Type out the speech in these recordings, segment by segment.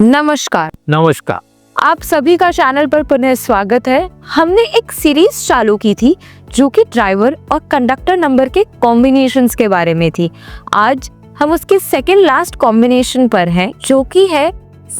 नमस्कार। नमस्कार। आप सभी का चैनल पर पुनः स्वागत है। हमने एक सीरीज चालू की थी जो कि ड्राइवर और कंडक्टर नंबर के कॉम्बिनेशंस के बारे में थी। आज हम उसके सेकंड लास्ट कॉम्बिनेशन पर हैं जो कि है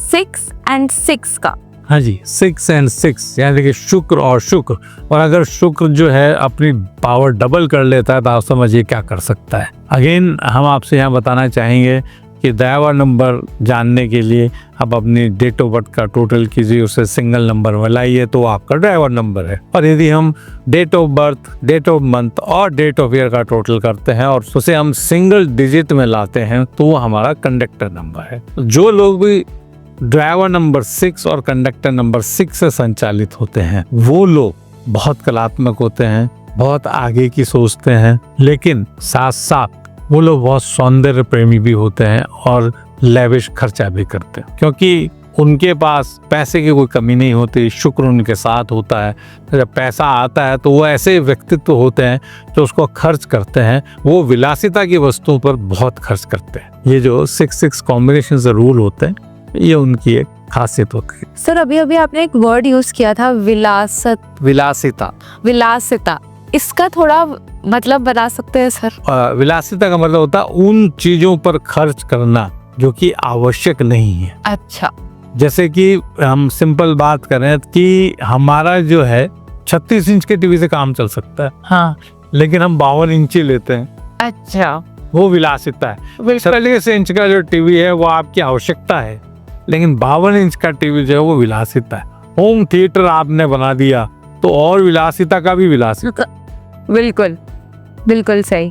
6 and 6 का। हाँ जी, 6 and 6 यानी कि शुक्र और शुक्र। और अगर शुक्र जो है अपनी पावर डबल कर लेता है तो आप समझिए क्या कर सकता है। अगेन हम आपसे यहाँ बताना चाहेंगे कि ड्राइवर नंबर जानने के लिए आप अपनी डेट ऑफ बर्थ का टोटल कीजिए, उसे सिंगल नंबर में लाइए तो आपका ड्राइवर नंबर है। और यदि हम date of birth, date of month और डेट ऑफ ईयर का टोटल करते हैं और उसे हम सिंगल डिजिट में लाते हैं तो वो हमारा कंडक्टर नंबर है। जो लोग भी ड्राइवर नंबर 6 और कंडक्टर नंबर 6 से संचालित होते हैं वो लोग बहुत कलात्मक होते हैं, बहुत आगे की सोचते हैं, लेकिन साथ साथ वो लोग बहुत सौंदर्य प्रेमी भी होते हैं और लेविश खर्चा भी करते हैं, क्योंकि उनके पास पैसे की कोई कमी नहीं होती। शुक्र उनके साथ होता है। जब पैसा आता है तो वो ऐसे व्यक्तित्व होते हैं जो उसको खर्च करते हैं, वो विलासिता की वस्तुओं पर बहुत खर्च करते हैं। ये जो 6-6 कॉम्बिनेशन से रूल होते हैं ये उनकी एक खासियत होती है। सर अभी आपने एक वर्ड यूज किया था विलासिता। इसका थोड़ा मतलब बता सकते हैं सर? विलासिता का मतलब होता है उन चीजों पर खर्च करना जो कि आवश्यक नहीं है। अच्छा। जैसे कि हम सिंपल बात करें कि हमारा जो है 36 इंच के टीवी से काम चल सकता है। हाँ। लेकिन हम 52 इंची लेते हैं। अच्छा। वो विलासिता है। 36 इंच का जो टीवी है वो आपकी आवश्यकता है, लेकिन 52 इंच का टीवी जो है वो विलासिता है। होम थिएटर आपने बना दिया तो और विलासिता का भी विलासिता। बिल्कुल सही।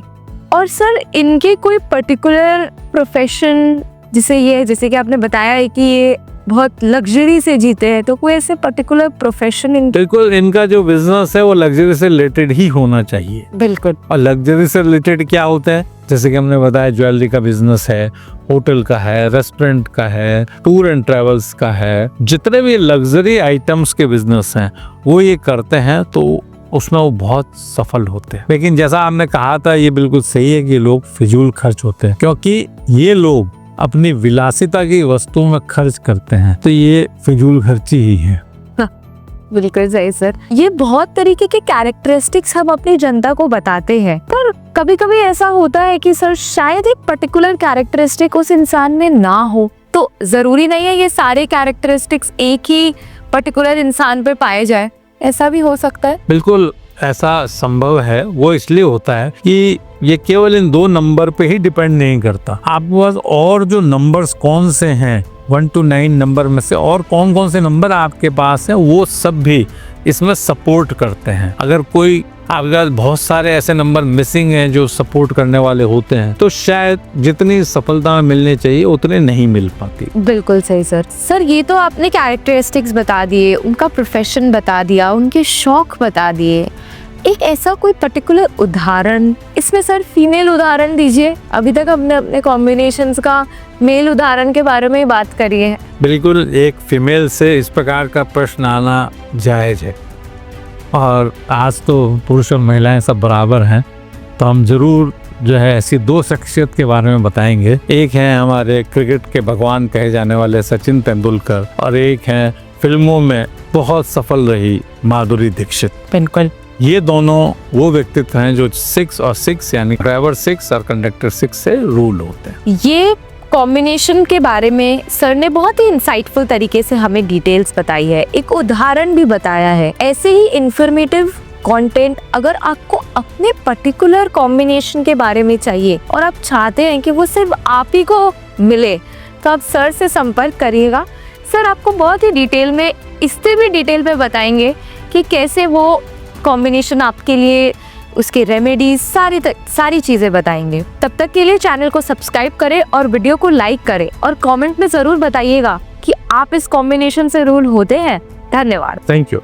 और सर इनके कोई पर्टिकुलर प्रोफेशन जैसे कि आपने बताया है कि ये बहुत लग्जरी से जीते हैं, तो कोई ऐसे पर्टिकुलर प्रोफेशन? बिल्कुल, इनका जो बिजनेस है वो लग्जरी से रिलेटेड ही होना चाहिए। बिल्कुल। और लग्जरी से रिलेटेड क्या होता है, जैसे कि हमने बताया ज्वेलरी का बिजनेस है, होटल का है, रेस्टोरेंट का है, टूर एंड ट्रेवल्स का है। जितने भी लग्जरी आइटम्स के बिजनेस हैं वो ये करते हैं तो उसमें वो बहुत सफल होते हैं। लेकिन जैसा आपने कहा था ये बिल्कुल सही है कि लोग फिजूल खर्च होते हैं, क्योंकि ये लोग अपनी विलासिता की वस्तुओं में खर्च करते हैं, तो ये फिजूल खर्ची ही है। बिल्कुल सही सर। ये बहुत तरीके के कैरेक्टरिस्टिक्स हम अपनी जनता को बताते हैं, पर कभी कभी ऐसा होता है कि सर शायद एक पर्टिकुलर कैरेक्टरिस्टिक उस इंसान में ना हो। तो जरूरी नहीं है ये सारे कैरेक्टरिस्टिक्स एक ही पर्टिकुलर इंसान पे पाए जाए, ऐसा भी हो सकता है। बिल्कुल ऐसा संभव है। वो इसलिए होता है कि ये केवल इन 2 नंबर पे ही डिपेंड नहीं करता। आपके पास और जो नंबर्स कौन से हैं 1 to 9 नंबर में से और कौन कौन से नंबर आपके पास हैं वो सब भी इसमें सपोर्ट करते हैं। अगर कोई आपके पास बहुत सारे ऐसे नंबर मिसिंग हैं जो सपोर्ट करने वाले होते हैं तो शायद जितनी सफलता मिलनी चाहिए उतने नहीं मिल पाती। बिल्कुल सही सर। सर ये तो आपने कैरेक्टरिस्टिक्स बता दिए, उनका प्रोफेशन बता दिया, उनके शौक बता दिए। एक ऐसा कोई पर्टिकुलर उदाहरण इसमें सर फीमेल उदाहरण दीजिए। अभी तक हमने अपने कॉम्बिनेशंस का मेल उदाहरण के बारे में बात करी है। बिल्कुल, एक फीमेल से इस प्रकार का प्रश्न आना जायज है। और आज तो पुरुष और महिलाएं सब बराबर हैं, तो हम जरूर जो है ऐसी 2 शख्सियत के बारे में बताएंगे। एक है हमारे क्रिकेट के भगवान कहे जाने वाले सचिन तेंदुलकर और एक है फिल्मों में बहुत सफल रही माधुरी दीक्षित। बिल्कुल। ये दोनों वो व्यक्तित्व हैं जो 6 और 6 यानी ड्राइवर 6 और कंडक्टर 6 से रूल होते हैं। ये कॉम्बिनेशन के बारे में सर ने बहुत ही इंसाइटफुल तरीके से हमें डिटेल्स बताई है, एक उदाहरण भी बताया है। ऐसे ही इंफॉर्मेटिव कंटेंट अगर आपको अपने पर्टिकुलर कॉम्बिनेशन के बारे में चाहिए और आप चाहते हैं कि वो सिर्फ आप ही को मिले तो आप सर से संपर्क करिएगा। सर आपको बहुत ही डिटेल में, इससे भी डिटेल में बताएंगे कि कैसे वो कॉम्बिनेशन आपके लिए, उसके रेमेडीज, सारी चीजें बताएंगे। तब तक के लिए चैनल को सब्सक्राइब करें और वीडियो को लाइक करें और कमेंट में जरूर बताइएगा कि आप इस कॉम्बिनेशन से रूल होते हैं। धन्यवाद। Thank you.